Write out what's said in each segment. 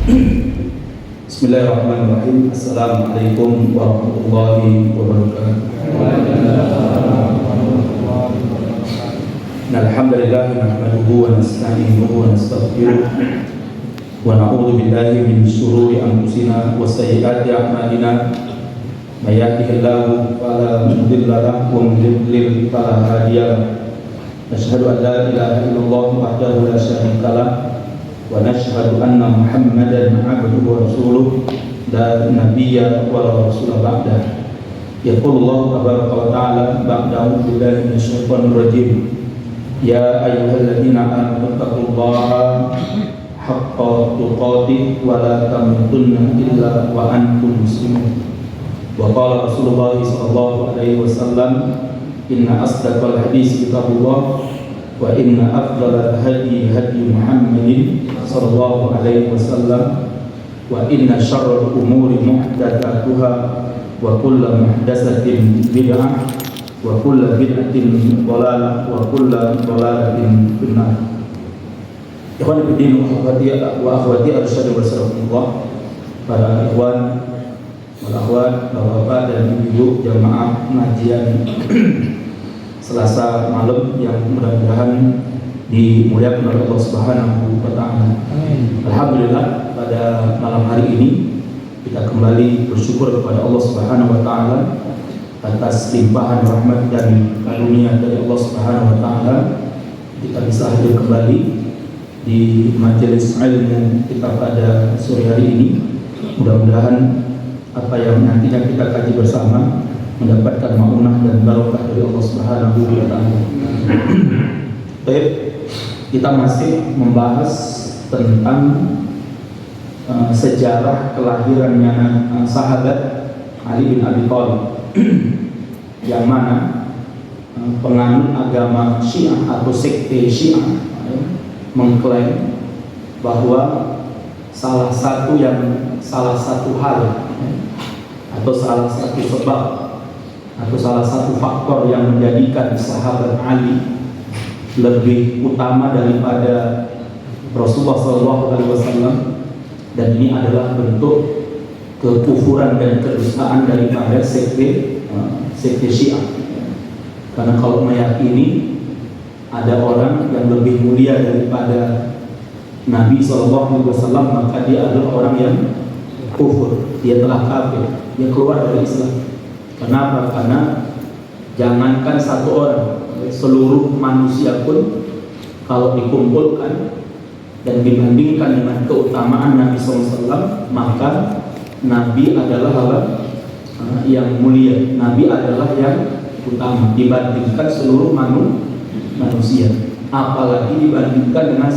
Bismillahirrahmanirrahim. Assalamualaikum warahmatullahi wabarakatuh. Alhamdulillah nahmaduhu wa nasta'inuhu wa nastaghfiruh wa na'udzu billahi min shururi anfusina wa sayyiati a'malina. May yahdihillahu fala mudilla lahu wa may yudlil fala hadiya lahu. Asyhadu an la ilaha illallah wahdahu la syarika lahu wa nashhadu anna Muhammadan 'abduhu wa rasuluh la nabiyya wa la rasula ba'dah. Yaqulullahu tabaraka wa ta'ala ba'da billahi minasyaitonir rajim. Ya ayyuhalladzina amanu taqullaha haqqa tuqatih wa la tamutunna illa wa antum muslimun. Wa qala Rasulullah sallallahu alaihi wasallam, inna asdaqal hadits kitabullah wa inna afdalal hadi hadi Muhammadin sallallahu alaihi wasallam wa inna syarral umuri muhdatsatuha wa kullu muhdatsatin bid'ah wa kullu bid'atin dhalalah wa kullu dhalalatin finnar. Ikhwan fillah wa akhwati arsyadu wasallamullah. Para ikhwan wal akhwat, bapak-bapak dan ibu jamaah pengajian Selasa malam yang mudah-mudahan dimuliakan oleh Allah Subhanahu wa ta'ala. Alhamdulillah, pada malam hari ini kita kembali bersyukur kepada Allah Subhanahu wa ta'ala atas limpahan rahmat dan karunia dari Allah Subhanahu wa ta'ala. Kita bisa hadir kembali di majelis ilmu kita pada sore hari ini. Mudah-mudahan apa yang nantinya kita kaji bersama mendapatkan ma'unah dan barokah dari Allah Subhanahu wa ta'ala. Baik, kita masih membahas tentang sejarah kelahirannya sahabat Ali bin Abi Thalib, yang mana penganut agama Syiah atau sekte Syiah mengklaim bahwa salah satu hal atau salah satu sebab atau salah satu faktor yang menjadikan sahabat Ali lebih utama daripada Rasulullah SAW, dan ini adalah bentuk kekufuran dan kedustaan daripada sekte Syiah. Karena kalau meyakini ada orang yang lebih mulia daripada Nabi SAW, maka dia adalah orang yang kufur, dia telah kafir, dia keluar dari Islam. Kenapa? Karena jangankan satu orang, seluruh manusia pun kalau dikumpulkan dan dibandingkan dengan keutamaan Nabi SAW, maka Nabi adalah yang mulia, Nabi adalah yang utama dibandingkan seluruh manusia, apalagi dibandingkan dengan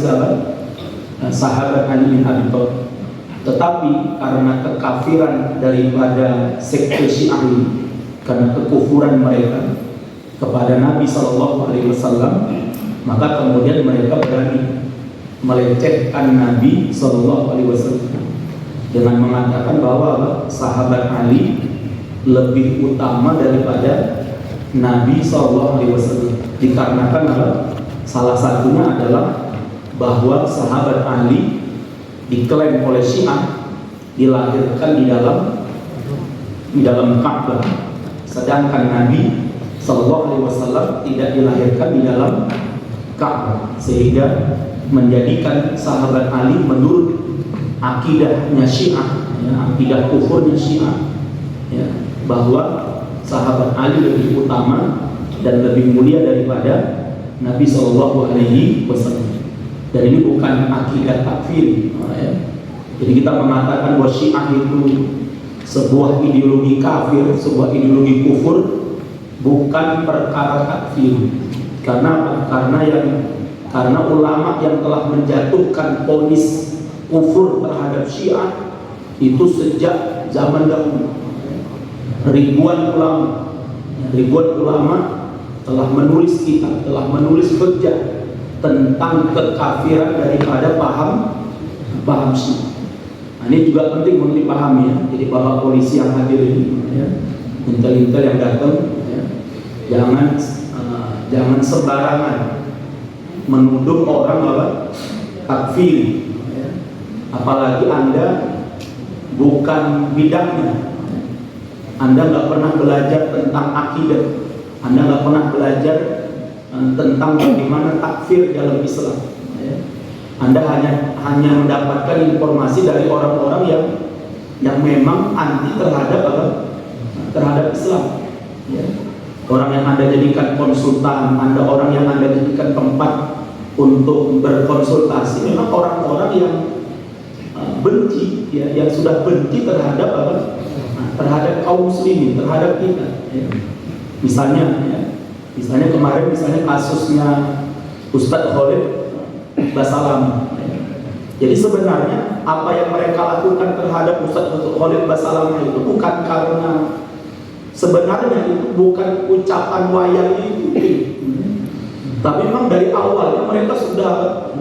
sahabat Ali bin Abi Thalib. Tetapi karena kekafiran daripada sekte Syiah ini, karena kekufuran mereka kepada Nabi SAW, maka kemudian mereka berani melecehkan Nabi SAW dengan mengatakan bahwa sahabat Ali lebih utama daripada Nabi SAW. Dikarenakan salah satunya adalah bahwa sahabat Ali diklaim oleh Syiah dilahirkan di dalam Ka'bah, sedangkan Nabi SAW tidak dilahirkan di dalam Ka'bah, sehingga menjadikan sahabat Ali menurut akidahnya Syiah, akidah kufurnya Syiah, bahwa sahabat Ali lebih utama dan lebih mulia daripada Nabi SAW. Dan ini bukan akidah takfir. Jadi kita mengatakan bahwa Syiah itu sebuah ideologi kafir, sebuah ideologi kufur, bukan perkara takfir. Karena ulama yang telah menjatuhkan vonis kufur terhadap Syiah itu sejak zaman dahulu. Ribuan ulama telah menulis kitab, telah menulis hujjah tentang kekafiran daripada paham Syiah. Nah, ini juga penting untuk dipahami, ya. Jadi bapak polisi yang hadir ini, intel-intel yang datang, jangan sembarangan menuduh orang takfir, apalagi Anda bukan bidangnya, Anda nggak pernah belajar tentang akidah, Anda nggak pernah belajar tentang bagaimana takfir dalam Islam. Anda hanya mendapatkan informasi dari orang-orang yang memang anti terhadap Islam. Orang yang Anda jadikan konsultan, orang yang Anda jadikan tempat untuk berkonsultasi, memang orang-orang yang benci, yang sudah benci terhadap kaum muslimin, terhadap kita. Misalnya kemarin kasusnya Ustadz Khalid Basalam. Jadi sebenarnya apa yang mereka lakukan terhadap Ustadz Khalid Basalam itu bukan karena, sebenarnya itu bukan ucapan wayang itu, tapi memang dari awalnya mereka sudah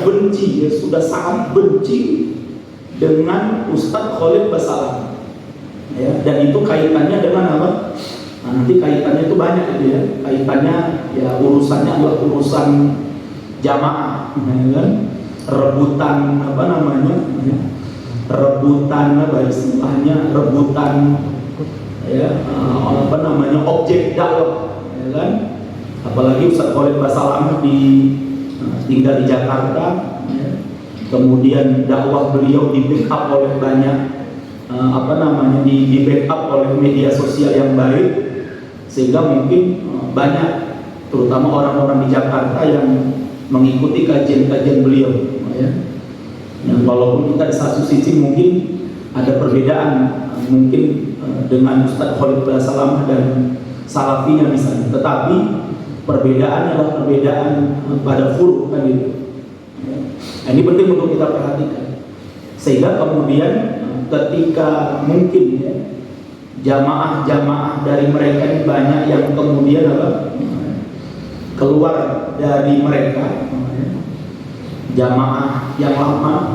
benci, sudah sangat benci dengan Ustadz Khalid Basalam. Dan itu kaitannya dengan apa? Nanti kaitannya itu banyak gitu ya. Kaitannya urusannya adalah urusan jamaah, rebutan objek dakwah, apalagi Ustadz Khalid Basalam tinggal di Jakarta, kemudian dakwah beliau di backup oleh banyak di backup oleh media sosial yang baik, sehingga mungkin banyak, terutama orang-orang di Jakarta yang mengikuti kajian-kajian beliau. Dan walaupun kita di satu sisi mungkin ada perbedaan mungkin dengan Ustadz Khalid Basalam dan salafinya misalnya, tetapi perbedaannya adalah perbedaan pada furu kan gitu. Ini penting untuk kita perhatikan, sehingga kemudian ketika mungkin jamaah-jamaah dari mereka ini banyak yang kemudian keluar dari mereka, jamaah yang lama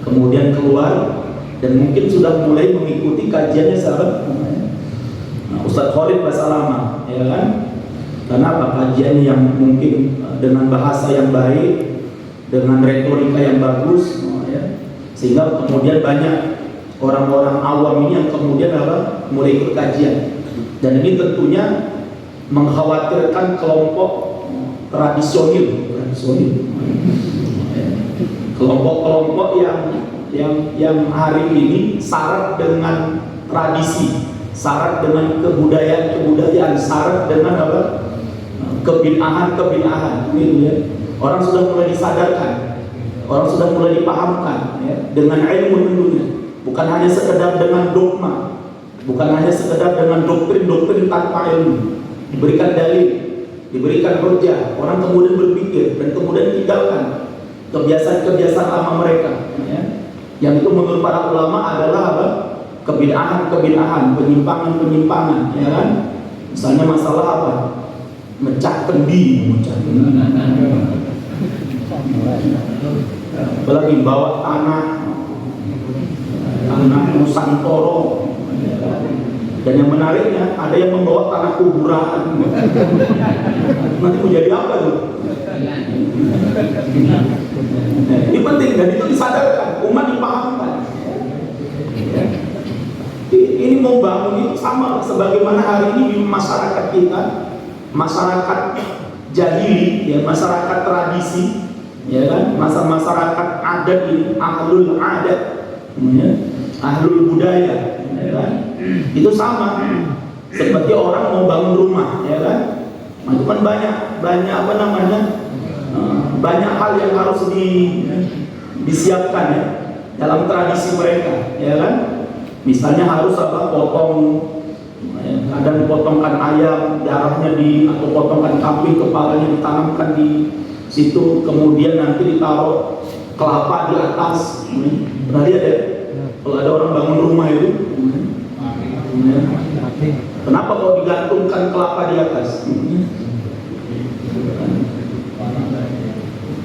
kemudian keluar dan mungkin sudah mulai mengikuti kajiannya Ustadz Khalid Basalam, karena kajian yang mungkin dengan bahasa yang baik, dengan retorika yang bagus, sehingga kemudian banyak orang-orang awam ini yang kemudian mulai ikut kajian. Dan ini tentunya mengkhawatirkan kelompok tradisional, kelompok-kelompok yang hari ini syarat dengan tradisi, syarat dengan kebudayaan, syarat dengan kebid'ahan gitu ya. Orang sudah mulai disadarkan, orang sudah mulai dipahamkan dengan ilmu tentunya, bukan hanya sekedar dengan dogma, bukan hanya sekedar dengan doktrin tanpa ilmu. Diberikan dalil, diberikan hujjah, orang kemudian berpikir dan kemudian tinggalkan kebiasaan-kebiasaan lama mereka, yang itu menurut para ulama adalah kebid'ahan, penyimpangan, misalnya masalah mecah kendi, apalagi bawa tanah Nusantara. Dan yang menariknya, ada yang membawa tanah kuburan. Nanti mau jadi apa tuh? Ini penting dan itu disadarkan, umat dipahamkan. Ini mau bangun itu sama sebagaimana hari ini di masyarakat kita, masyarakat jahili, masyarakat tradisi, masyarakat adat ini, ahlul adat, ahlul budaya, itu sama seperti orang mau bangun rumah, itu kan banyak banyak hal yang harus disiapkan dalam tradisi mereka, misalnya harus kadang potongkan ayam, darahnya atau potongkan kambing, kepalanya ditanamkan di situ, kemudian nanti ditaruh kelapa di atas. Pernah lihat ya? Kalau ada orang bangun rumah itu, kenapa kalau digantungkan kelapa di atas?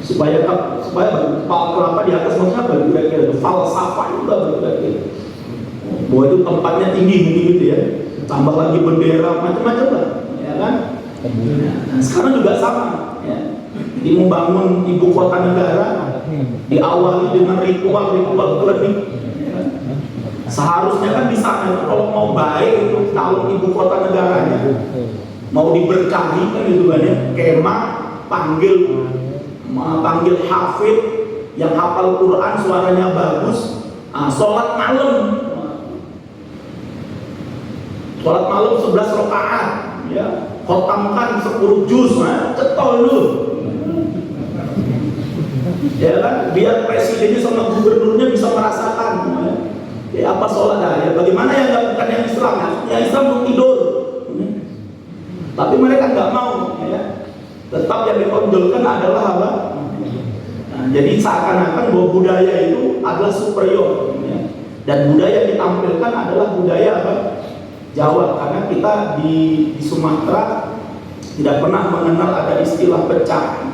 Supaya kelapa di atas maksudnya apa? Kira-kira falsafah juga berarti. Bahwa itu tempatnya tinggi mungkin gitu ya. Tambah lagi bendera macam-macam lah, kan? Nah, sekarang juga sama. Jadi membangun ibu kota negara, diawali dengan ritual klinik. Seharusnya kan di sana itu kalau mau baik itu kalau ibu kota negaranya mau diberkahi kan itu kan ya, kemah panggil hafid yang hafal Quran suaranya bagus, sholat malam 11 rakaat ya, khotamkan 10 juz, cetol lu ya kan, biar presidennya sama gubernurnya bisa merasakan ya apa sholat ya. Bagaimana yang nggak, bukan yang Islam ya, Islam mau tidur tapi mereka nggak mau ya. Tetap yang ditonjolkan adalah apa? Jadi seakan-akan bahwa budaya itu adalah superior ya. Dan budaya yang ditampilkan adalah budaya apa? Jawa, karena kita di Sumatera tidak pernah mengenal ada istilah pecah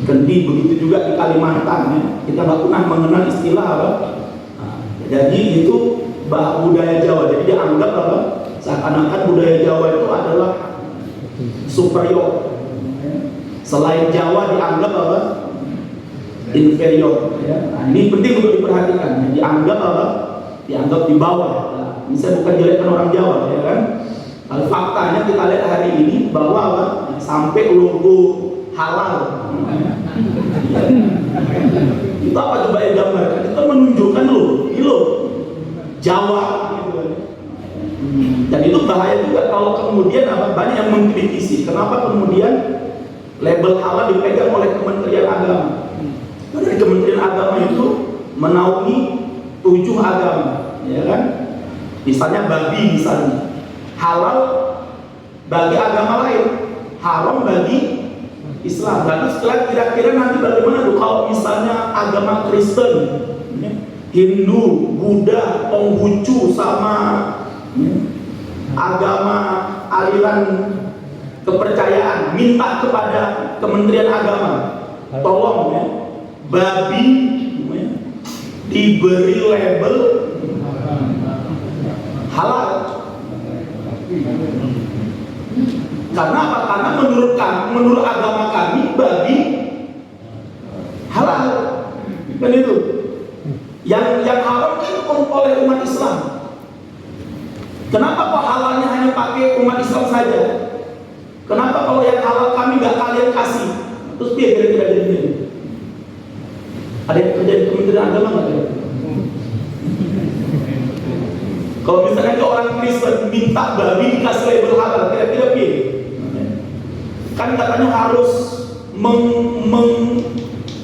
kendi, begitu juga di Kalimantan ya. Kita nggak pernah mengenal istilah apa? Jadi itu budaya Jawa, jadi dianggap apa? Seakan-akan budaya Jawa itu adalah superior. Selain Jawa dianggap apa? Inferior ya. Nah, ini penting untuk diperhatikan. Dianggap apa? Dianggap di bawah. Nah, ini saya bukan jelekkan orang Jawa ya kan. Kalau faktanya kita lihat hari ini bahwa apa? Sampai logo halal. Itu apa coba yang gambarkan? Itu menunjukkan lo Jawa gitu. Dan itu bahaya juga kalau kemudian apa, banyak yang mengkritisi kenapa kemudian label halal dipegang oleh Kementerian Agama. Dari Kementerian Agama itu menaungi 7 agama, ya kan? Misalnya babi misalnya, halal bagi agama lain, haram bagi Islam. Lalu setelah kira-kira nanti bagaimana tuh kalau misalnya agama Kristen, Hindu, Buddha, Konghucu sama agama aliran kepercayaan minta kepada Kementerian Agama, tolong ya, babi diberi label halal. Karena apa? Karena menurut agama kami babi halal. Kan itu. Yang haram kan oleh umat Islam. Kenapa kok halalnya hanya pakai umat Islam saja? Kenapa kalau yang halal kami nggak kalian kasih? Terus biar kira-kira jadi. Ada yang kerja di Kementerian Agama nggak? Kalau misalnya ke orang Kristen minta babi dikasih label halal, kira-kira biar? Kan katanya harus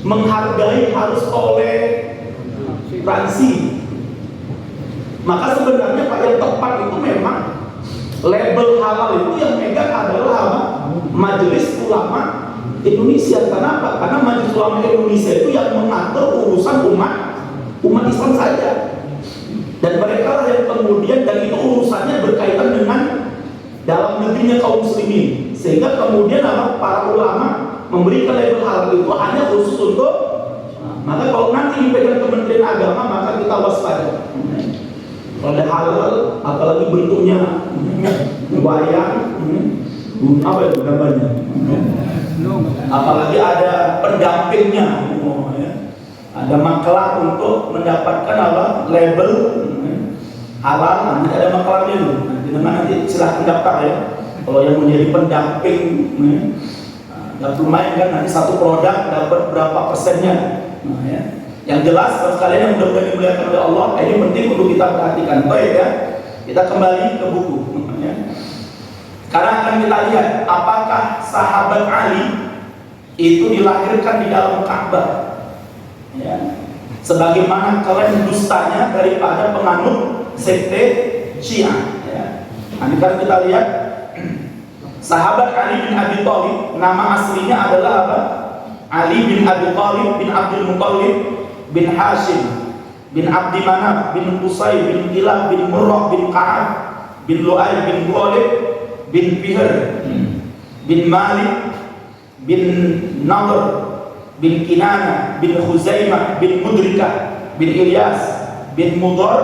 menghargai, harus toleransi. Maka sebenarnya Pak, yang tepat itu memang label halal itu yang megang adalah apa? Majelis Ulama Indonesia. Kenapa? Karena Majelis Ulama Indonesia itu yang mengatur urusan umat Islam saja. Dan mereka lah yang kemudian, dan itu urusannya berkaitan dengan dalam negerinya kaum muslimin. Sehingga kemudian apa? Para ulama memberikan label halal itu hanya khusus untuk maka kalau nanti dipegang Kementerian Agama maka kita waspada. Kalau ada halal, apalagi bentuknya wayang, apa itu gambarnya? Apalagi ada pendampingnya, ada maklar untuk mendapatkan apa? Label halal. Nanti ada maklarnya itu. Nanti silahkan daftar ya. Kalau yang menjadi pendamping, dapat lumayan kan, nanti satu produk dapat berapa persennya. Nah, ya. Yang jelas, kalau sekalian yang mudah-mudahan dimuliakan oleh Allah, ini penting untuk kita perhatikan. Baik ya, kita kembali ke buku. Ya. Sekarang akan kita lihat apakah sahabat Ali itu dilahirkan di dalam Ka'bah. Ya. Sebagaimana kalian dustanya daripada penganut sekte Syiah. Ya. Nanti kan kita lihat sahabat Ali bin Abi Thalib, nama aslinya adalah apa? Ali bin Abi Thalib bin Abdul Muttalib bin Hashim bin Abdi Manaf bin Qusay bin Kilab bin Murrah bin Ka'ab bin Lu'ay bin Ghalib bin Fihr bin Malik bin Nadr bin Kinana bin Khuzaimah bin Mudrikah bin Ilyas bin Mudhar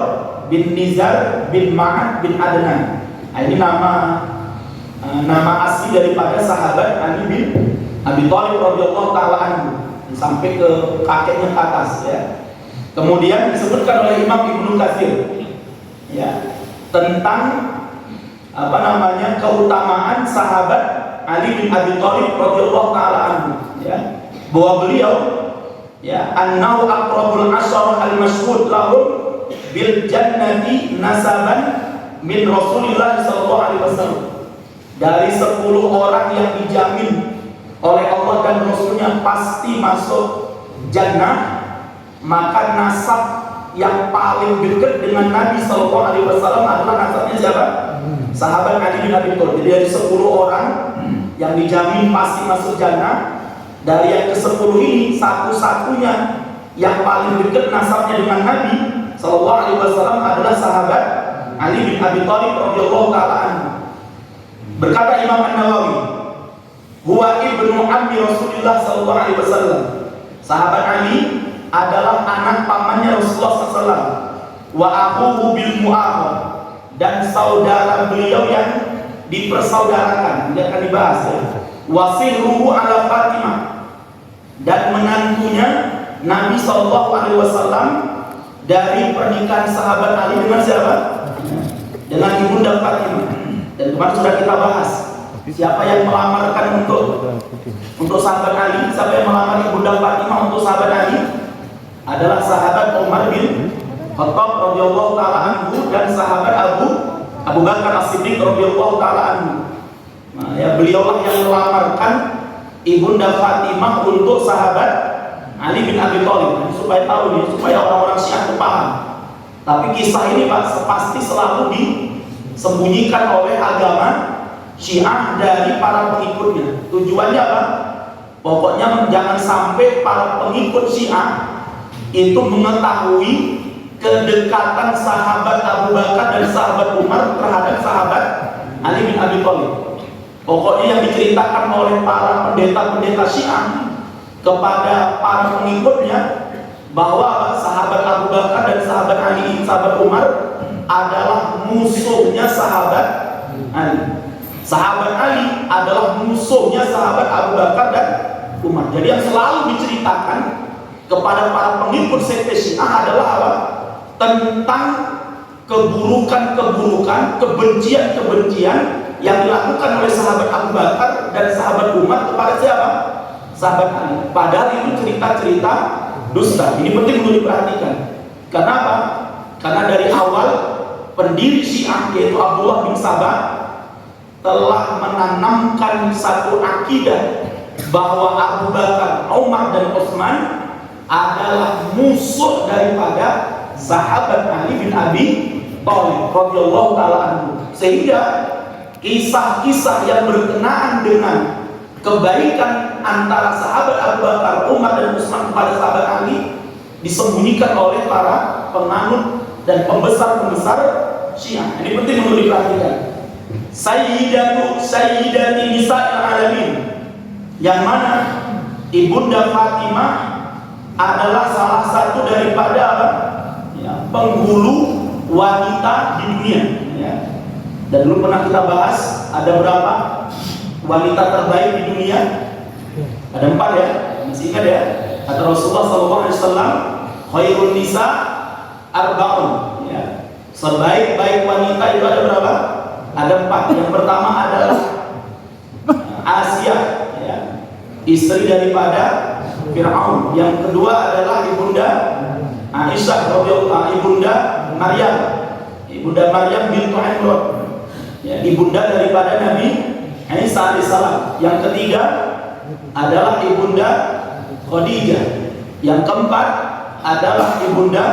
bin Nizar bin Ma'ad bin Adnan. Ini nama asli daripada sahabat Ali bin Abi Thalib radhiyallahu taala anhu. sampai ke kakeknya ke atas ya. Kemudian disebutkan oleh Imam Ibnu Katsir ya tentang keutamaan sahabat Ali bin Abi Thalib radhiyallahu taala anhu ya, bahwa beliau ya annahu aqrabul asyara al-mashhud lahum bil jannati nasaban min Rasulillah sallallahu alaihi wasallam. Dari 10 orang yang dijamin oleh Allah dan Rasulnya pasti masuk jannah, maka nasab yang paling dekat dengan Nabi sallallahu alaihi wasallam adalah nasabnya siapa? Sahabat Ali bin Abi Thalib. Jadi dari 10 orang yang dijamin pasti masuk jannah, dari yang ke-10 ini satu-satunya yang paling dekat nasabnya dengan Nabi sallallahu alaihi wasallam adalah sahabat Ali bin Abi Thalib radhiyallahu taala anhu. Berkata Imam An-Nawawi, huwa ibnu ammi Rasulullah sallallahu alaihi wasallam. Sahabat Ali adalah anak pamannya Rasulullah SAW. Wa akhuhu bil mu'akhad, dan saudara beliau yang dipersaudarakan, tidak akan dibahas ya. Wasihruhu ala Fatimah, dan menantunya Nabi SAW dari pernikahan sahabat Ali dengan siapa? Dengan ibunda Fatimah. Dan kemarin sudah kita bahas siapa yang melamarkan untuk sahabat Ali, siapa yang melamar ibunda Fatimah untuk sahabat Ali adalah sahabat Umar bin Khattab radhiyallahu taala anhu dan sahabat Abu Bakar As-Siddiq radhiyallahu taala anhu. Nah, ya beliaulah yang melamarkan ibunda Fatimah untuk sahabat Ali bin Abi Thalib. Supaya tahu nih, supaya orang-orang Syiah paham. Tapi kisah ini Pak pasti selalu disembunyikan oleh agama Syiah dari para pengikutnya. Tujuannya apa? Pokoknya jangan sampai para pengikut Syiah itu mengetahui kedekatan sahabat Abu Bakar dan sahabat Umar terhadap sahabat Ali bin Abi Thalib. Pokoknya yang diceritakan oleh para pendeta-pendeta Syiah kepada para pengikutnya bahwa sahabat Abu Bakar dan sahabat Ali, sahabat Umar adalah musuhnya sahabat Ali. Sahabat Ali adalah musuhnya sahabat Abu Bakar dan Umar. Jadi yang selalu diceritakan kepada para pengikut sekte Syiah adalah apa? Tentang keburukan-keburukan, kebencian-kebencian yang dilakukan oleh sahabat Abu Bakar dan sahabat Umar kepada siapa? Sahabat Ali. Padahal itu cerita-cerita dusta. Ini penting untuk diperhatikan. Kenapa? Karena dari awal pendiri Syiah yaitu Abdullah bin Sabah telah menanamkan satu akidah bahwa Abu Bakar, Umar dan Utsman adalah musuh daripada sahabat Ali bin Abi Thalib radhiyallahu taala anhu. Sehingga kisah-kisah yang berkenaan dengan kebaikan antara sahabat Abu Bakar, Umar dan Utsman kepada sahabat Ali disembunyikan oleh para penganut dan pembesar-pembesar Syiah. Ini penting untuk diperhatikan. Sayyidati nisa'il alamin, yang mana ibunda Fatimah adalah salah satu daripada ya, penghulu wanita di dunia ya. Dan dulu pernah kita bahas ada berapa wanita terbaik di dunia? Ada 4 ya, masih ingat ya? Kata Rasulullah SAW, khairun nisa arba'un ya. Sebaik-baik wanita itu ada berapa? Ada 4. Yang pertama adalah Asia ya, istri daripada Fir'aun. Yang kedua adalah ibunda Aisyah radhiyallahu, ibunda Maryam, ibunda Maryam bintu Imran ya, ibunda daripada Nabi Isa alaihissalam. Yang ketiga adalah ibunda Khadijah. Yang keempat adalah ibunda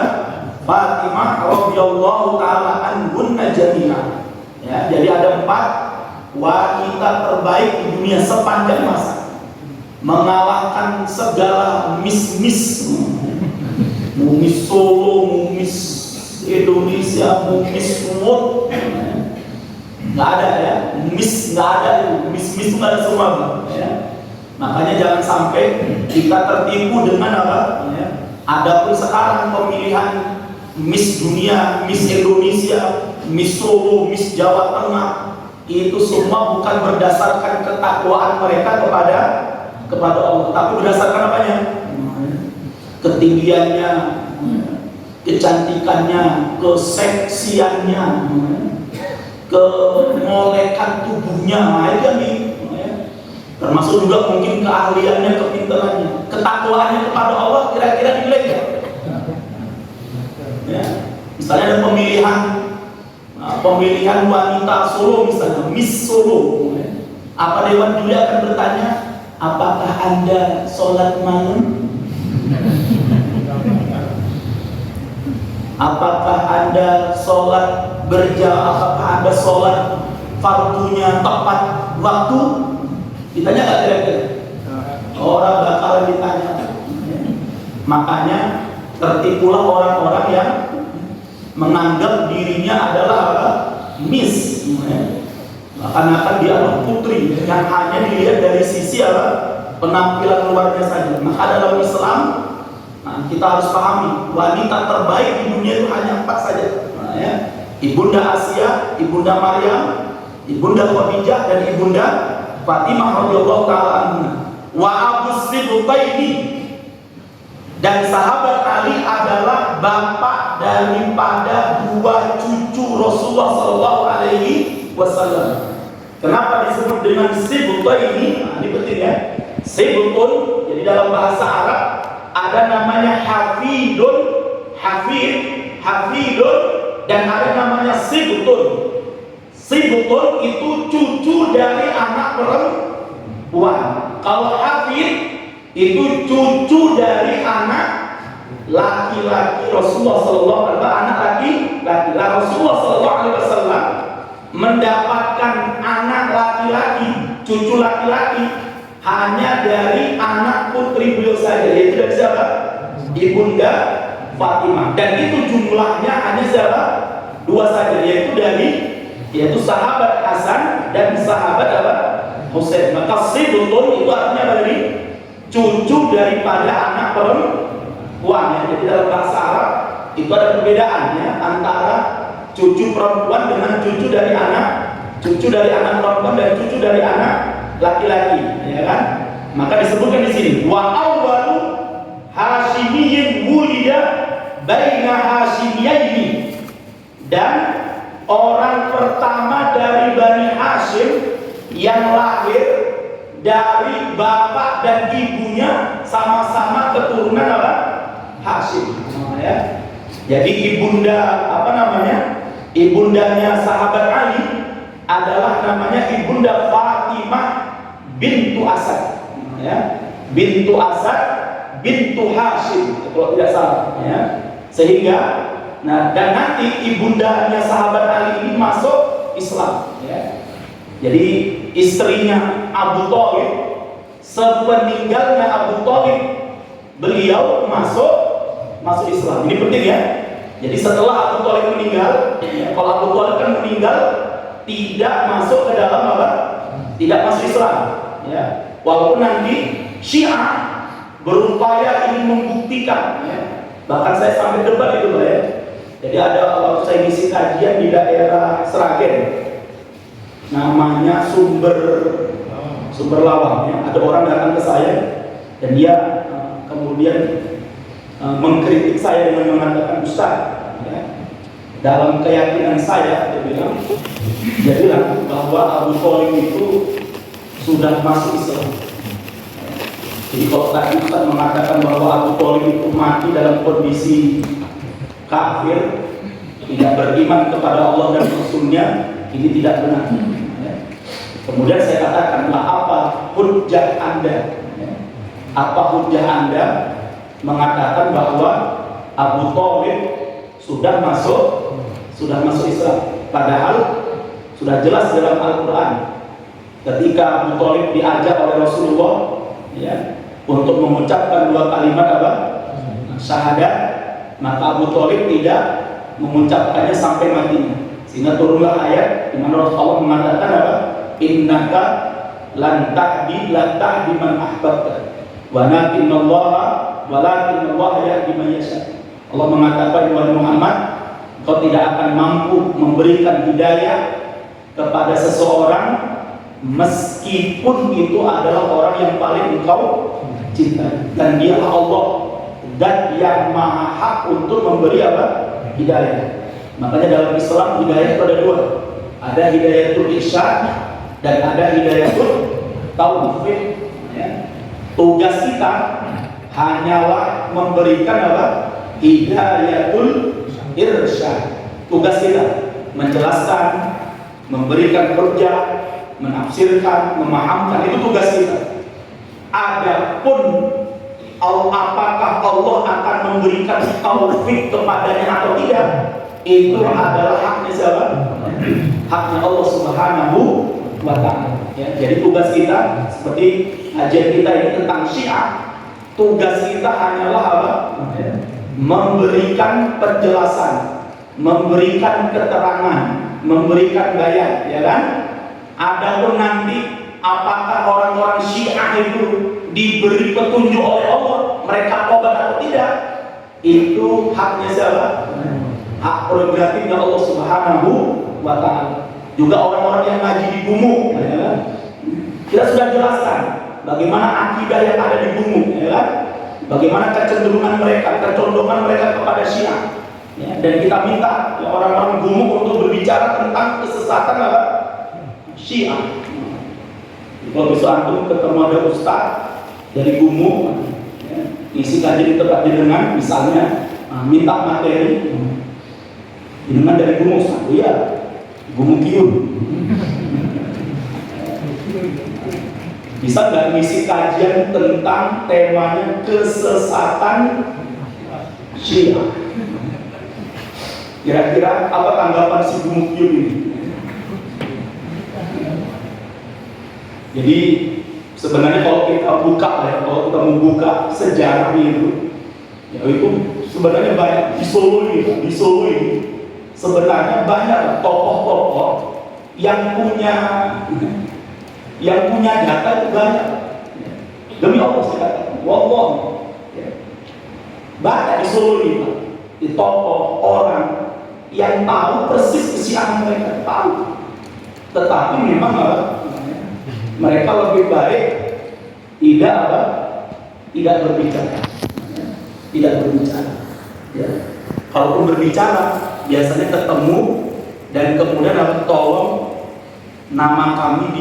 Fatimah radhiyallahu taala anhunna jami'an. Ya, jadi ada 4 wanita terbaik di dunia sepanjang masa, mengalahkan segala mis-mis, mumis Solo, mumis Indonesia, mumis Sumut, nggak ada ya, mis nggak ada, mis-mis nggak ada semua ya. Makanya jangan sampai kita tertipu dengan apa ya. Adapun sekarang pemilihan Miss Dunia, Miss Indonesia, Miss Solo, Miss Jawa Tengah, itu semua bukan berdasarkan ketakwaan mereka kepada Allah, tapi berdasarkan apanya? ketinggiannya, kecantikannya, keseksiannya, kemolekan tubuhnya, nah itu yang termasuk juga mungkin keahliannya, kepintarannya, ketakwaannya kepada Allah kira-kira dinilai nggak? Ya, misalnya ada pemilihan wanita Solo misalnya, Miss Solo, apa Dewan Juri akan bertanya, apakah Anda sholat malam? Apakah Anda sholat apakah Anda sholat fardunya tepat waktu? Ditanya nggak kira-kira? Orang bakal ditanya. Makanya tertipulah orang-orang yang menganggap dirinya adalah apa? Miss. Akan dia adalah putri yang hanya dilihat dari sisi apa? Penampilan luarnya saja. Maka dalam Islam, kita harus pahami wanita terbaik di dunia itu hanya 4 saja. Ibunda Asia, Ibunda Maryam, Ibunda Khadijah, dan Ibunda Fatimah radhiyallahu taala anha. Wa Abu Sibtaini, dan sahabat Ali adalah bapak daripada 2 cucu Rasulullah sallallahu alaihi wasallam. Kenapa disebut dengan Sibtaini? Ini penting ya. Sibtun, jadi dalam bahasa Arab ada namanya hafidun, hafidun, dan ada namanya sibtun. Sibtun itu cucu dari anak perempuan. Kalau hafid itu cucu dari anak laki-laki Rasulullah sallallahu alaihi wasallam, anak laki-laki. Rasulullah sallallahu alaihi wasallam mendapatkan anak laki-laki, cucu laki-laki hanya dari anak putri beliau saja, yaitu dari siapa? Ibunda Fatimah. Dan itu jumlahnya hanya siapa? 2 saja, yaitu sahabat Hasan dan sahabat apa? Husain. Maka Sibtun itu artinya apa tadi? Cucu daripada anak perempuan. Jadi dalam bahasa Arab itu ada perbedaan ya antara cucu perempuan dengan cucu dari anak perempuan dan cucu dari anak laki-laki, ya kan? Maka disebutkan di sini wa awwalu Hasyimiyyin wulida baina Hasyimiyaini, dan orang pertama dari Bani Hashim yang lahir dari bapak dan ibunya sama-sama keturunan apa? Hashim. Ya. Jadi ibundanya sahabat Ali adalah namanya Ibunda Fatimah bintu Asad, ya. Bintu Asad bintu Hashim kalau tidak salah, ya. Sehingga dan nanti ibundanya sahabat Ali ini masuk Islam, ya. Jadi istrinya Abu Thalib, sepeninggalnya Abu Thalib beliau masuk Islam. Ini penting ya. Jadi setelah Abu Thalib meninggal, ya, kalau Abu Thalib kan meninggal tidak masuk ke dalam apa? Tidak masuk Islam, ya. Walaupun nanti Syiah berupaya ingin membuktikan, ya. Bahkan saya sampai debat itu, ya. Jadi ada waktu saya ngisi kajian di daerah Sragen, namanya Sumber Lawang, ya. Ada orang datang ke saya dan dia kemudian mengkritik saya dengan mengatakan, Ustaz, ya, dalam keyakinan saya, dia bilang bahwa Abu Thalib itu sudah masuk Islam. Jadi kalau tadi Ustaz mengatakan bahwa Abu Thalib itu mati dalam kondisi kafir, tidak beriman kepada Allah dan Rasulnya, ini tidak benar. Kemudian saya katakanlah, apa hujjah Anda? Apa hujjah Anda mengatakan bahwa Abu Thalib sudah masuk Islam? Padahal sudah jelas dalam Al-Quran ketika Abu Thalib diajak oleh Rasulullah, ya, untuk mengucapkan 2 kalimat apa? Syahadat, maka Abu Thalib tidak mengucapkannya sampai matinya, sehingga turunlah ayat di mana Rasulullah mengatakan apa? Innaka lan tahdi man ahbabta walakin Allah yahdi man yasha. Allah mengatakan, wahai Muhammad, kau tidak akan mampu memberikan hidayah kepada seseorang meskipun itu adalah orang yang paling engkau cintai, dan dialah Allah dan yang maha hak untuk memberi apa? Hidayah. Makanya dalam Islam hidayah itu ada dua. Ada hidayatul irsyad dan ada hidayatul taufik. Ya. Tugas kita hanyalah memberikan apa? Hidayatul irsyad. Tugas kita menjelaskan, memberikan hujjah, menafsirkan, memahamkan, itu tugas kita. Adapun apakah Allah akan memberikan taufik kepadanya atau tidak, itu adalah haknya siapa? Haknya Allah Subhanahu wa Ta'ala. Ya, jadi tugas kita seperti kajian kita ini tentang Syiah, tugas kita hanyalah apa? Memberikan penjelasan, memberikan keterangan, memberikan bayat, ya kan? Adapun nanti apakah orang-orang Syiah itu diberi petunjuk oleh Allah, mereka tobat atau tidak, itu haknya siapa? Hak prerogatifnya Allah Subhanahu wa Ta'ala. Juga orang-orang yang ngaji di Gumuk, ya kan? Kita sudah jelaskan bagaimana akidah yang ada di Gumuk, ya kan? Bagaimana kecenderungan mereka, kecondongan mereka kepada Syiah. Ya, dan kita minta ya, orang-orang Gumuk untuk berbicara tentang kesesatan apa? Syiah. Kalau besok antum ketemu ada ustaz dari Gumuk, ya, isi kajian di tempat jenengan, misalnya minta materi, jenengan dari Gumuk, satu ya, Gumuk Kiun. Bisa nggak ngisi kajian tentang temanya kesesatan Syiah? Kira-kira apa tanggapan si Gumuk Kiun ini? Jadi sebenarnya kalau kita buka ya, kalau kita membuka sejarah itu, ya itu sebenarnya banyak di Solo ini sebenarnya banyak tokoh-tokoh yang punya data itu banyak. Demi Allah saya katakan, wallah, banyak di Solo ini, di tokoh orang yang tahu persis kesiapan mereka, tahu. Tetapi memang apa? Mereka lebih baik tidak berbicara. Ya. Kalaupun berbicara, biasanya ketemu dan kemudian apa? Tolong nama kami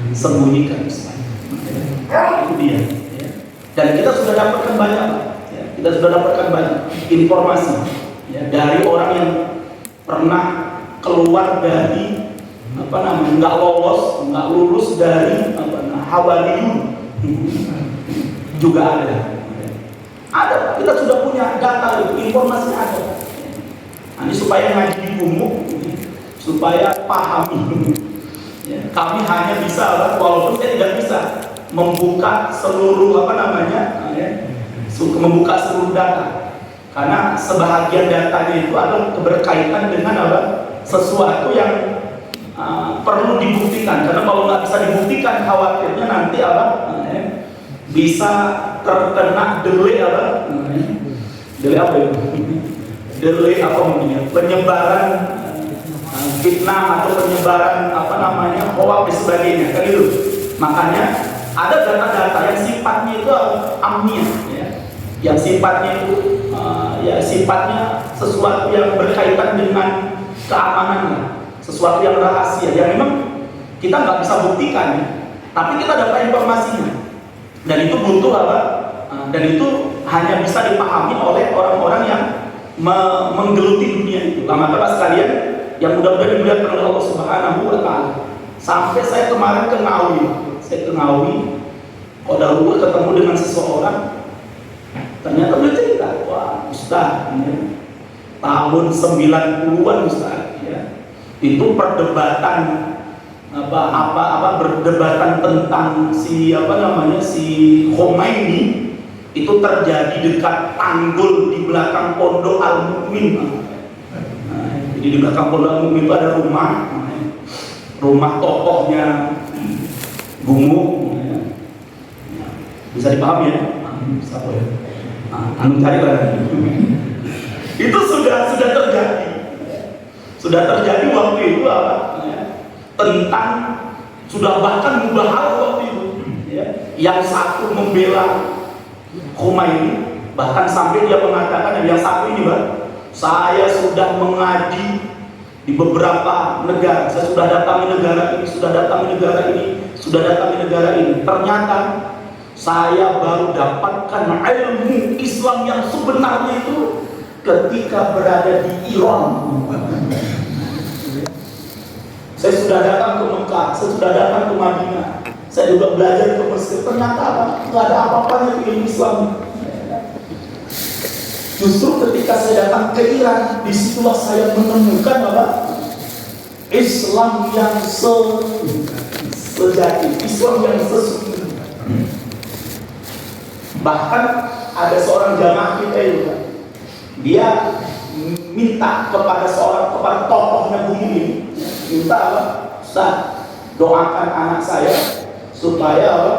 disembunyikan. Itu dia. Ya. Dan kita sudah dapatkan banyak. Ya. Kita sudah dapatkan banyak informasi ya, dari orang yang pernah keluar dari nggak lulus dari Hawariyun juga ada. Kita sudah punya data itu, informasi ada. Nah, ini supaya ngaji di Gumuk, supaya pahami. Ya, kami hanya bisa, walaupun saya tidak bisa membuka seluruh membuka seluruh data, karena sebahagian datanya itu adalah keberkaitan dengan sesuatu yang perlu dibuktikan. Karena kalau nggak bisa dibuktikan, khawatirnya nanti bisa terkena delay penyebaran fitnah atau penyebaran hoax dan sebagainya kan itu. Makanya ada data-data yang sifatnya itu amniah, ya. Yang sifatnya itu sifatnya sesuatu yang berkaitan dengan keamanan, sesuatu yang rahasia, yang memang kita nggak bisa buktikan, ya. Tapi kita dapat informasinya, dan itu butuh dan itu hanya bisa dipahami oleh orang-orang yang menggeluti dunia itu. Maka sekalian yang mudah-mudahan dimuliakan oleh Allah Subhanahu wa Ta'ala. Sampai saya kemarin ke Ngawi, qadarullah ketemu dengan seseorang, ternyata dia cerita, wah Ustaz, tahun 90-an Ustaz, ya, itu perdebatan berdebatan tentang si Khomeini itu terjadi dekat tanggul di belakang Pondok Al-Mukmin. Jadi di belakang Pondok Al-Mukmin itu ada rumah tokohnya Gumuk. Bisa dipahami ya? Siapa ya? Cari lagi. Itu sudah terjadi waktu itu tentang sudah bahkan mubahar waktu itu, ya. Yang satu membela Khomeini, Bahkan sampai dia mengatakan yang satu ini, Bang, saya sudah mengaji di beberapa negara, saya sudah datangi negara ini, sudah datangi negara ini, sudah datangi negara ini. Ternyata saya baru dapatkan ilmu Islam yang sebenarnya itu ketika berada di Iran. Saya sudah datang ke Mekah, saya sudah datang ke Madinah, saya juga belajar ke Mesir. Ternyata nggak ada apa-apanya ilmu Islam. Justru ketika saya datang ke Iran, disitulah saya menemukan apa? Islam yang sejati, Islam yang sesungguhnya. Bahkan ada seorang jamaah kita juga, dia minta kepada tokohnya bumi ini, minta apa? Ustaz, doakan anak saya supaya apa?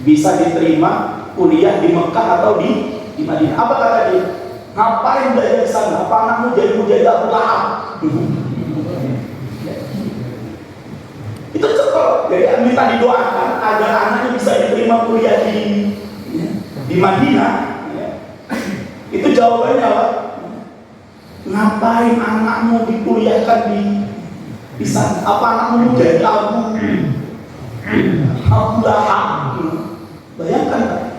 Bisa diterima kuliah di Mekah atau di Madinah. Apa kata dia? Ngapain belajar di sana? Apa anakmu jadi Abu Lahab? Itu cukup. Jadi minta didoakan agar anaknya bisa diterima kuliah di Madinah. Itu jawabannya apa? Ngapain anakmu dikuliahkan di sana? Apa anakmu jadi Abu Lahab? Bayangkan.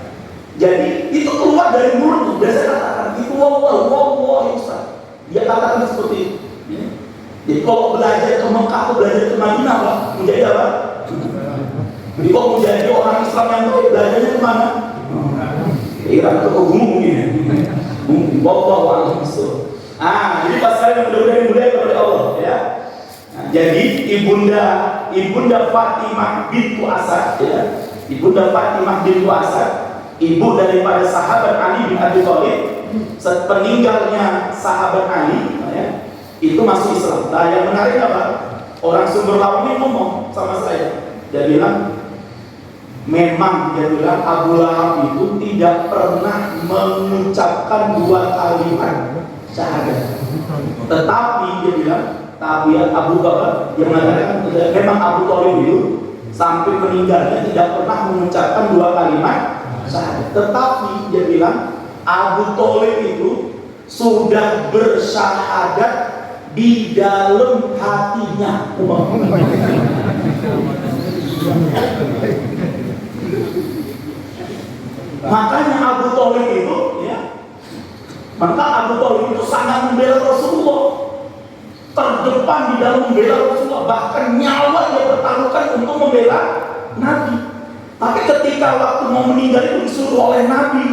Jadi itu keluar dari mulutnya. Biasa katakan itu wallah Ustaz. Dia katakan seperti itu. Jadi kalau belajar ke Mekah atau belajar ke Madinah, Pak, menjadi apa? Jadi kalau menjadi orang Islam yang baik, belajarnya kemana? Iran atau ke gunung mungkin. Wallah itu. Jadi pas kalian mudah-mudahan dimuliakan oleh Allah, ya. Nah, jadi ibunda Fatimah bintu Asad, ya. Ibunda Fatimah bintu Asad, ibu daripada sahabat Ali bin Abi Thalib, sepeninggalnya sahabat Ali, ya, itu masuk Islam. Nah, yang menarik apa? Orang sumber lawan ini ngomong sama saya. Dia bilang, memang dia bilang Abu Lahab itu tidak pernah mengucapkan 2 kalimat syahadat. Tetapi dia bilang, tapi Abu Bakar yang mengatakan memang Abu Thalib itu sampai meninggalnya tidak pernah mengucapkan 2 kalimat syahadat. Tetapi dia bilang Abu Thalib itu sudah bersyahadat di dalam hatinya. Makanya Abu Thalib itu, ya, maka Abu Thalib itu sangat membela Rasulullah, terdepan di dalam membela Rasulullah, bahkan nyawa dia pertaruhkan untuk membela Nabi. Tapi ketika waktu mau meninggal itu disuruh oleh Nabi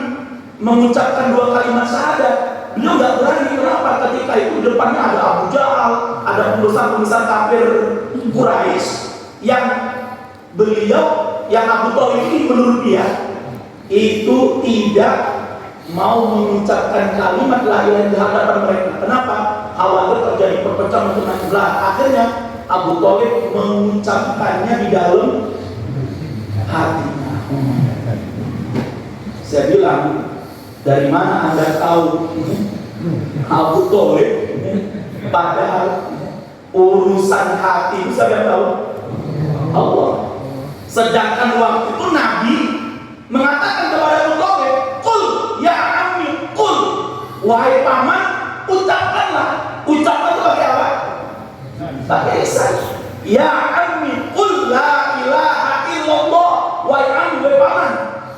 mengucapkan 2 kalimat syahadat, beliau nggak berani. Kenapa? Ketika itu depannya ada Abu Jahal, ada pembesar-pembesar kafir Quraisy yang Abu Thalib ini menurut dia itu tidak mau mengucapkan kalimat la ilaha illallah di hadapan mereka. Kenapa? Khawatir terjadi perpecahan untuk nanti belah. Akhirnya Abu Thalib mengucapkannya di dalam hatinya. Saya bilang, dari mana Anda tahu Abu Thalib? Padahal urusan hati itu siapa yang tahu? Allah. Sedangkan waktu itu Nabi mengatakan kepada Abu Thalib, "Qul ya ammi, qul." Wahai paman, ucapkanlah. Ucapkan itu pakai apa? Pakai lisan. Ya ammi, qul la ilaha illallah. Wahai ammi, wahai paman,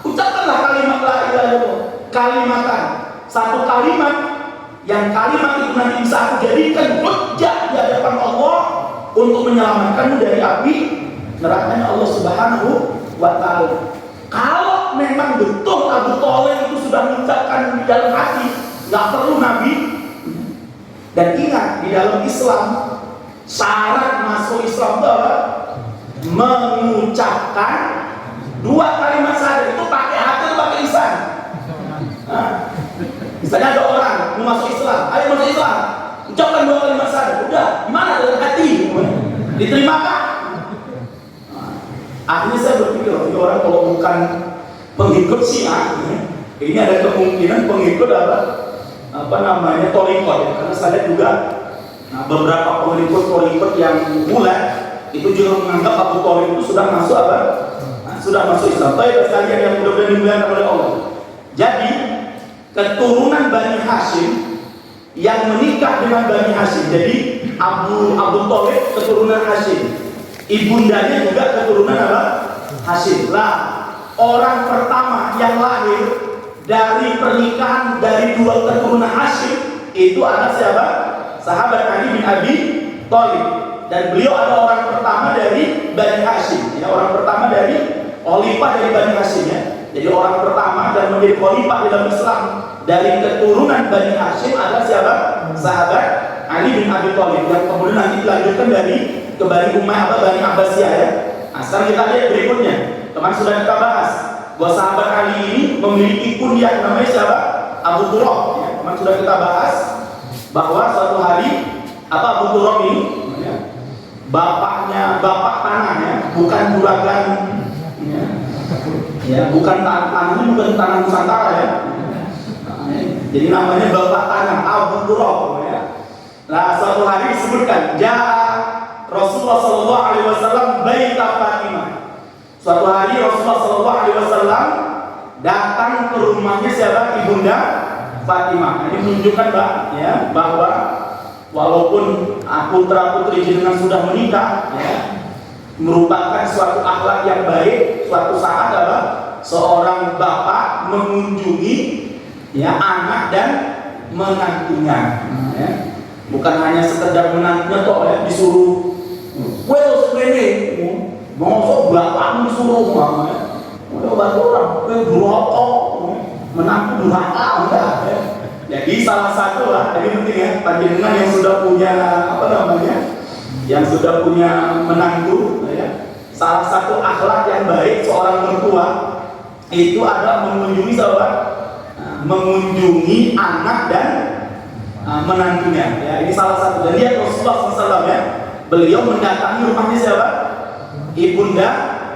ucapkanlah kalimat la ilaha illallah. Kalimatan, satu kalimat yang kalimat itu nanti bisa aku jadikan hujjah di hadapan Allah untuk menyelamatkanmu dari api nerakanya Allah Subhanahu wa Ta'ala. Kalau memang betul Abu Thalib itu sudah mengucapkan di dalam hati, nggak perlu Nabi. Dan ingat, di dalam Islam syarat masuk Islam itu apa? Mengucapkan 2 kalimat syahadat. Itu pakai hati atau pakai lisan? Misalnya ada orang mau masuk Islam, ayo masuk Islam, ucapkan 2 kalimat syahadat. Udah, gimana dengan hati? Diterimakah? Akhirnya saya berpikir, ini orang kalau bukan pengikut Syiah, ini ada kemungkinan pengikut apa namanya thariqah, ya. Karena saya juga beberapa pengikut yang mulai itu juga menganggap Abu Thalib itu sudah masuk sudah masuk Islam. Tapi sekalian yang mudah-mudahan dimuliakan oleh Allah. Jadi keturunan Bani Hashim yang menikah dengan Bani Hashim, jadi Abu Thalib keturunan Hashim, ibundanya juga keturunan apa? Hashim. Lah, orang pertama yang lahir dari pernikahan dari dua keturunan Hashim itu adalah siapa? Sahabat Ali bin Abi Thalib. Dan beliau adalah orang pertama dari Bani Hashim, ya, orang pertama dari khalifah dari Bani Hashim, ya. Jadi orang pertama dan menjadi khalifah dalam Islam dari keturunan Bani Hashim adalah siapa? Sahabat Ali bin Abi Thalib, yang kemudian nanti dilanjutkan dari ke Bani Umayyah atau Bani Abbasiyah, ya. Nah, sekarang kita lihat berikutnya. Kemarin sudah kita bahas bahwa sahabat Ali ini memiliki kunyah namanya siapa? Abu Turab, ya. Kemarin sudah kita bahas bahwa suatu hari Abu Turab ini, ya, bapak tanah, ya, bukan juragan, ya, bukan tanah, bukan tanah Nusantara, ya. Jadi namanya bapak tanah Abu Turab, ya. Nah, suatu hari disebutkan Rasulullah Shallallahu Alaihi Wasallam baita Fatimah. Suatu hari Rasulullah Shallallahu Alaihi Wasallam datang ke rumahnya siapa? Ibunda Fatimah. Ini menunjukkan ya, bahwa walaupun putra putri jenengan sudah menikah, ya, merupakan suatu akhlak yang baik suatu saat adalah seorang bapak mengunjungi, ya, anak dan menantunya, ya. Bukan hanya sekedar menantunya toh, ya, disuruh well ini mau bapak disuruh mama, ya. Udah bantu orang menantu durhaka, enggak, ya. Jadi salah satu lah, ini penting, ya, panjenengan yang sudah punya yang sudah punya menantu, ya, salah satu akhlak yang baik seorang mertua itu adalah mengunjungi siapa? Mengunjungi anak dan menantunya, ya. Ini salah satu. Dan lihat Rasulullah SAW, ya, beliau mendatangi rumahnya siapa? Ibunda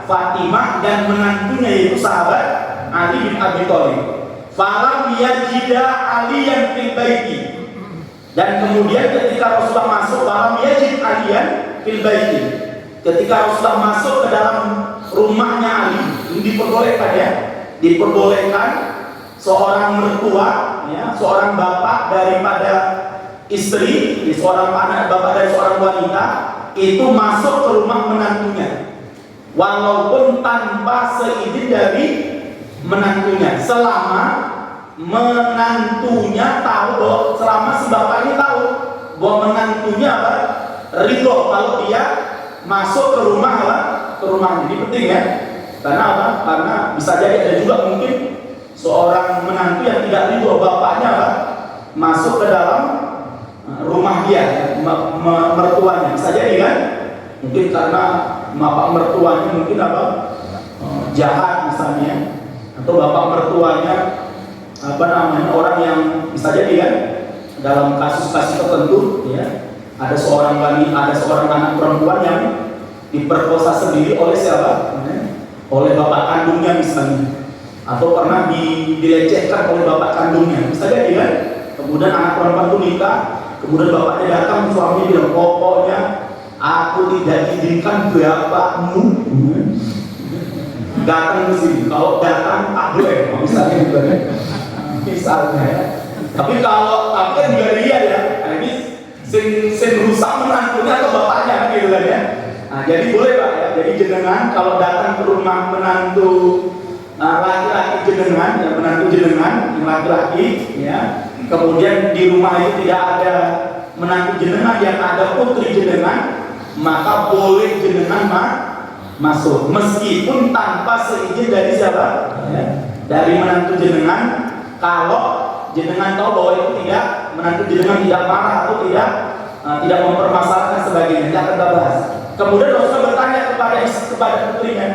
Fatimah dan menantunya yaitu sahabat Ali bin Abi Thalib. Falam yajida aliyan fil baiti. Dan kemudian ketika Rasulullah masuk, falam yajid aliyan fil baiti. Ketika Rasulullah masuk ke dalam rumahnya Ali, ini diperbolehkan, ya, diperbolehkan seorang mertua, ya, seorang bapak daripada istri, seorang anak bapak dari seorang wanita itu masuk ke rumah menantunya, walaupun tanpa seizin dari menantunya, selama menantunya tahu bahwa, selama si bapak ini tahu bahwa menantunya ridho kalau dia masuk ke rumah ke rumahnya. Ini penting, ya, karena karena bisa jadi ada juga mungkin seorang menantu yang tidak ridho bapaknya masuk ke dalam rumah dia, ya, mertuanya. Bisa jadi, kan, mungkin karena bapak mertuanya mungkin jahat misalnya, atau bapak mertuanya orang yang bisa jadi, kan, dalam kasus-kasus tertentu, ya, ada seorang anak perempuan yang diperkosa sendiri oleh siapa? Oleh bapak kandungnya misalnya, atau pernah dilecehkan oleh bapak kandungnya. Bisa jadi, kan, kemudian anak perempuan itu nikah, kemudian bapaknya datang, suaminya bilang, pokoknya aku tidak izinkan bapakmu datang ke sini. Kalau datang tak boleh, misalnya gitu, ya. Misalnya, ya. Tapi kan juga dia, ya, ini sin rusak menantunya atau bapaknya, gitu, kan, ya. Nah, jadi boleh, Pak, ya. Jadi jenengan kalau datang ke rumah menantu laki-laki jenengan, ya, menantu jenengan yang laki-laki, ya, kemudian di rumah itu tidak ada menantu jenengan, yang ada putri jenengan, maka boleh jenengan masuk meskipun tanpa seizin dari siapa? Ya, dari menantu jenengan. Kalau jenengan tahu bahwa itu tidak, menantu jenengan tidak marah atau tidak mempermasalahkan sebagainya. Tidak akan bahas. Kemudian Rasulullah bertanya kepada putrinya,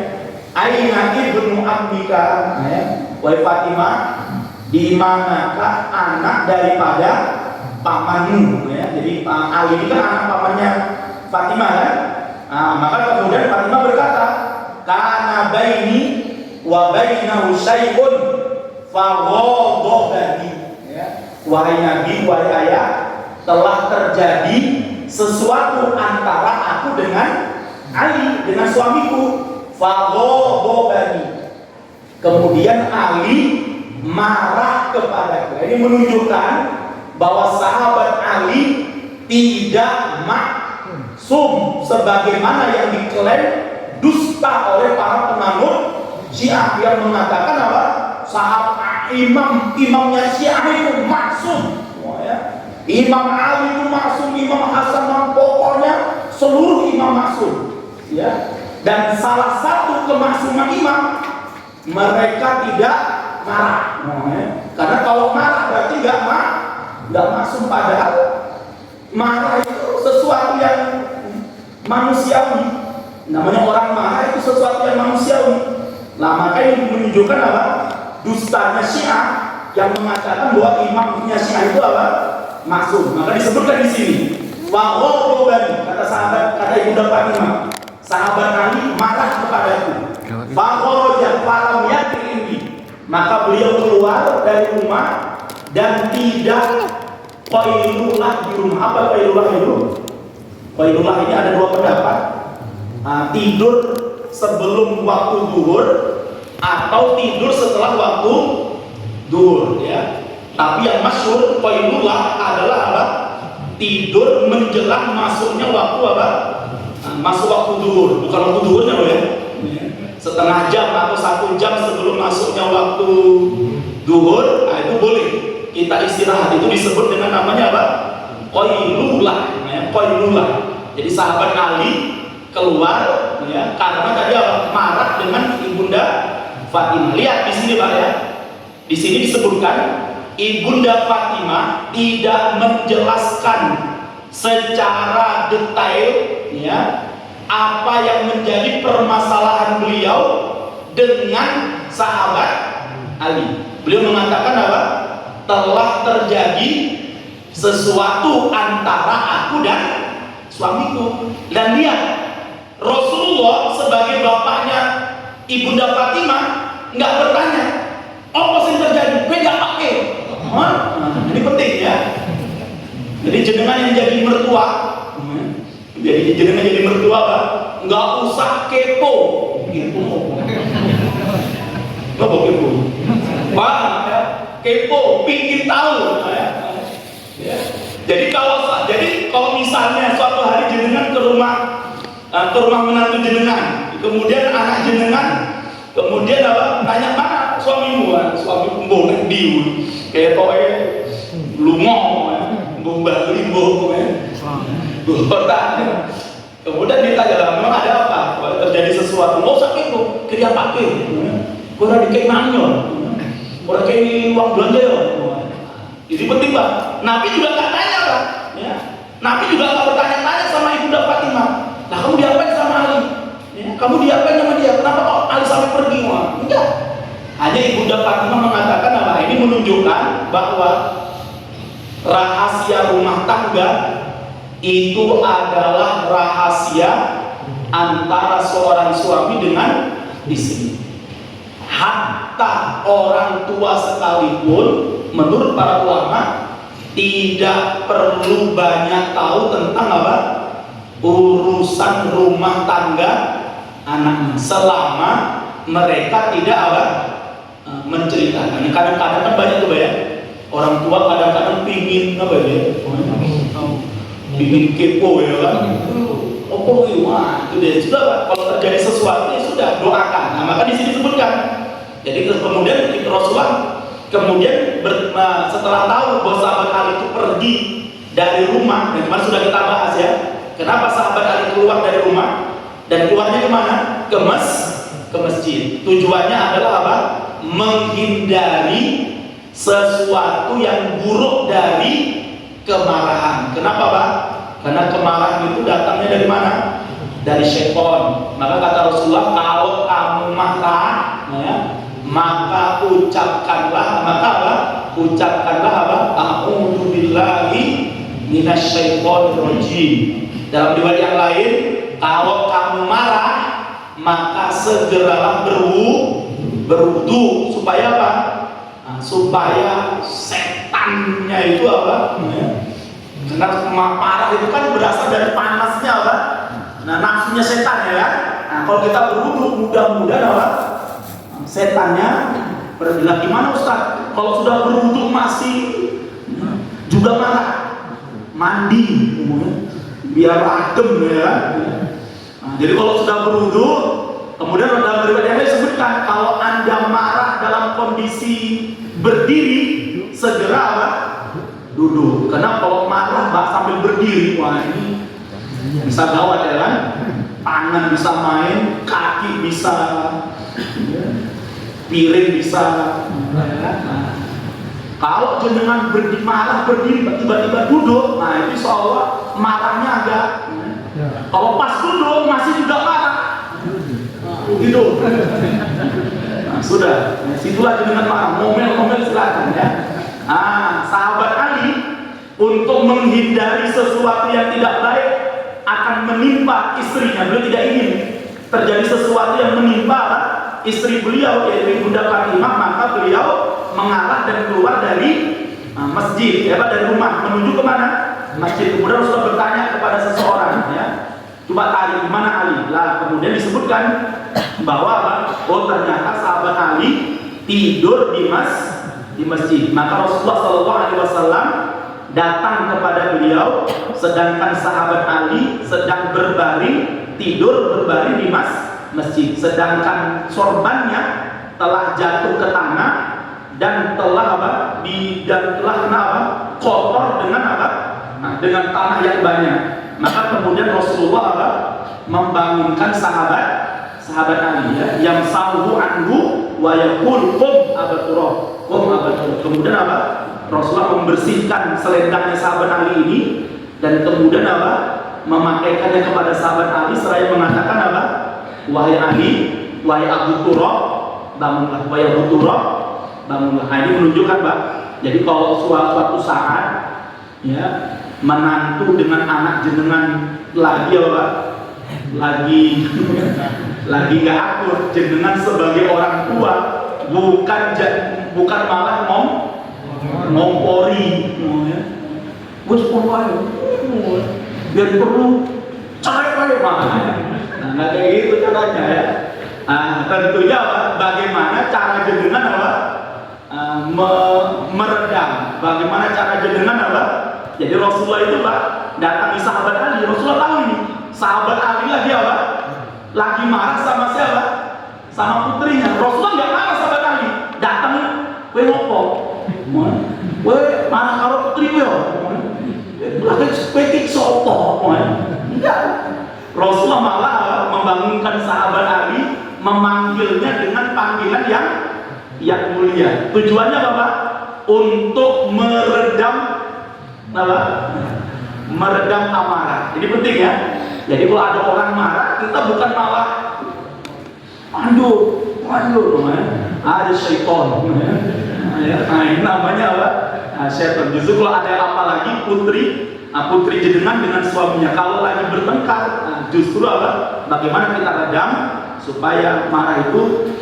aina ibnu abdika, ya, wahai Fatimah, di manakah anak daripada pamanmu, ya. Jadi Ali ini kan anak pamannya Fatimah, kan. Nah, maka kemudian Fatimah berkata, kana baini wa bainahu syai'un faghadabani, ya. Wahai Nabi, wahai ayah, telah terjadi sesuatu antara aku dengan Ali, dengan suamiku, faghadabani. Kemudian Ali marah kepadaku. Ini menunjukkan bahwa sahabat Ali tidak maksum sebagaimana yang diklaim dusta oleh para penganut Syiah yang mengatakan apa? Sahabat imamnya Syiah itu maksum. Ya. Imam Ali itu maksum, Imam Hasan, pokoknya seluruh imam maksum. Ya. Dan salah satu kemaksuman imam, mereka tidak marah. Ya. Karena kalau marah berarti nggak maksum, padahal marah itu sesuatu yang manusiawi. Namanya orang marah itu sesuatu yang manusiawi. Nah, makanya menunjukkan apa? Dustanya Syiah yang mengatakan bahwa imamnya Syiah itu apa? Maksum. Maka disebutkan di sini. Wa ghadabani, kata sahabat, kata Ibunda Fatimah, sahabat Ali marah kepadaku. Fa kharaja falam yakini. Maka beliau keluar dari rumah dan tidak qailulah di rumah. Apa qailulah itu? Qailulah ini ada dua pendapat. Tidur sebelum waktu zuhur atau tidur setelah waktu zuhur, ya. Tapi yang masyhur qailullah adalah apa? Tidur menjelang masuknya waktu apa? Masuk waktu zuhur, bukan waktu zuhurnya loh ya. Setengah jam atau 1 jam sebelum masuknya waktu zuhur, itu boleh kita istirahat. Itu disebut dengan namanya apa? Qailullah, ya, qailullah. Jadi sahabat Ali keluar, ya, karena tadi apa? Marah dengan Ibunda Fatimah. Lihat di sini Pak ya. Di sini disebutkan Ibunda Fatimah tidak menjelaskan secara detail, ya, apa yang menjadi permasalahan beliau dengan sahabat Ali. Beliau mengatakan apa? Telah terjadi sesuatu antara aku dan suamiku. Dan lihat, Rasulullah sebagai bapaknya Ibunda Fatimah nggak bertanya, apa sih terjadi? Beda pakai. Ini penting ya. Jadi jenengan yang jadi mertua, jadi jenengan jadi mertua Pak, nggak usah kepo. Gitu. Nggak mau kepo. Pak, kepo, pingin tahu. Ya. Jadi kalau misalnya suatu hari jenengan ke rumah menantu jenengan, kemudian anak jenengan, kemudian apa? Tanya mana suamimu? Suamimu boleh diu, kayak toe lumong, gombal limbo, bertanya. Kemudian ditanya lah, memang ada apa? Kalau terjadi sesuatu, mau sakit tuh, kerja pakai, kurang dikei manyo, kurang dikei uang belanja ya. Jadi penting Pak. Nabi juga nggak tanya Pak. Ya. Nabi juga nggak bertanya-tanya sama Ibunda Fatimah. Nah, kamu diapain sama Ali? Ya. Kamu diapain sama dia? Kenapa kok Ali sampai pergi? Enggak. Hanya Ibunda Fatimah mengatakan apa? Ini menunjukkan bahwa rahasia rumah tangga itu adalah rahasia antara seorang suami dengan istri. Hatta orang tua sekalipun, menurut para ulama, tidak perlu banyak tahu tentang apa? Urusan rumah tangga anaknya, selama mereka tidak apa? Menceritakan. Kadang-kadang kan banyak tuh ya, orang tua kadang-kadang pingin apa ya? Pingin kepo ya kan? Oh wah, itu dia sudah Pak. Kalau terjadi sesuatu ya sudah doakan. Nah, maka di sini disebutkan. Jadi kemudian Rasulullah kemudian setelah tahu bahwa sahabat Ali itu pergi dari rumah, dan kemarin sudah kita bahas ya, kenapa sahabat Ali keluar dari rumah dan keluarnya kemana? Ke masjid. Tujuannya adalah apa? Menghindari sesuatu yang buruk dari kemarahan. Kenapa Pak? Karena kemarahan itu datangnya dari mana? Dari syaitan. Maka kata Rasulullah, kalau kamu marah, ya, maka ucapkanlah apa? A'udzu billahi minasyaitonir rajim. Dalam riwayat yang lain, kalau kamu marah, maka segeralah berwudu supaya apa? Supaya setannya itu apa? Karena marah itu kan berasal dari panasnya apa? Nah, nafsunya setan ya kan? Nah, kalau kita berwudu, mudah-mudahan apa? Setannya Berbilang gimana Ustaz? Kalau sudah berwudu masih juga marah, mandi, biar adem ya. Nah, jadi kalau sudah berwudu, kemudian dalam riwayat yang lain disebutkan kalau Anda marah dalam kondisi berdiri, segera apa? Duduk. Karena kalau marah sambil berdiri, wah ini bisa gawat ya kan? Tangan bisa main, kaki bisa, piring bisa. Nah, kalau jenengan marah berdiri tiba-tiba duduk, nah itu seolah marahnya agak. Kalau pas duduk masih juga marah, hidup. Nah, sudah, situlah jenengan marah, ngomel-ngomel silakan ya. Sahabat Ali untuk menghindari sesuatu yang tidak baik akan menimpa istrinya, beliau tidak ingin terjadi sesuatu yang menimpa istri beliau yaitu Ibunda Fatimah, maka beliau mengalah dan keluar dari masjid, ya, dari rumah menuju kemana? Masjid. Kemudian Rasulullah bertanya kepada seseorang, ya, coba tarik di mana Ali? Lah kemudian disebutkan bahwa oh ternyata sahabat Ali tidur di masjid. Maka Rasulullah SAW datang kepada beliau, sedangkan sahabat Ali sedang tidur berbaring di masjid, sedangkan sorbannya telah jatuh ke tanah dan telah kotor dengan dengan tanah yang banyak. Maka kemudian Rasulullah membangunkan sahabat Ali, ya, yang sahu anhu wa yaqul qum abaturah. Kemudian Rasulullah membersihkan selendangnya sahabat Ali ini dan kemudian memakaikannya kepada sahabat Ali seraya mengatakan wahai Ali, wahai Abu Turab, bangunlah, wahai Abu Turab, bangunlah. Nah, ini menunjukkan jadi kalau suatu saat ya menantu dengan anak jenengan lagi nggak akur, jenengan sebagai orang tua bukan malah ngompori, biar perlu cerai nah kayak gitu caranya ya. Tentunya bagaimana cara jenengan meredam, bagaimana cara jenengan jadi Rasulullah itu datangi sahabat Ali. Rasulullah tahu ini sahabat Ali lagi marah sama siapa? Sama putrinya. Rasulullah nggak marah sahabat Ali, datang, kowe ngopo? Kowe marah karo putri kowe yo. Lagi spetik sopo? Enggak. Rasulullah malah membangunkan sahabat Ali, memanggilnya dengan panggilan yang mulia. Tujuannya apa? Untuk meredam amarah. Ini penting ya. Jadi kalau ada orang marah, kita bukan malah mandur, ada syaitan. Nah, ini namanya syaitan. Justru kalau ada apalagi putri jenengan dengan suaminya, kalau lagi bertengkar, justru bagaimana kita redam supaya marah itu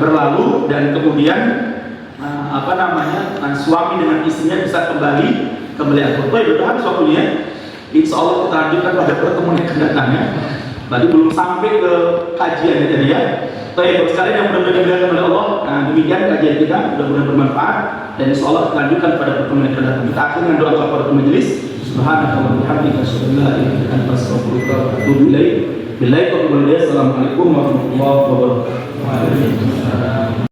berlalu dan kemudian suami dengan istrinya bisa kembali akur. Udah habis waktunya. Insya Allah kita lanjutkan pada pertemuan yang akan datang ya. Tadi belum sampai ke kajian ya tadi ya. Baik, sekalian yang mudah-mudahan dimuliakan oleh Allah. Demikian kajian kita, mudah-mudahan bermanfaat dan insya Allah kita lanjutkan pada pertemuan yang akan datang. Kita akhiri dengan doa kepada majelis. Subhanallah wa bihamdihi asyhadu an la ilaha illa anta astaghfiruka wa atubu ilaik. Assalamualaikum warahmatullahi wabarakatuh.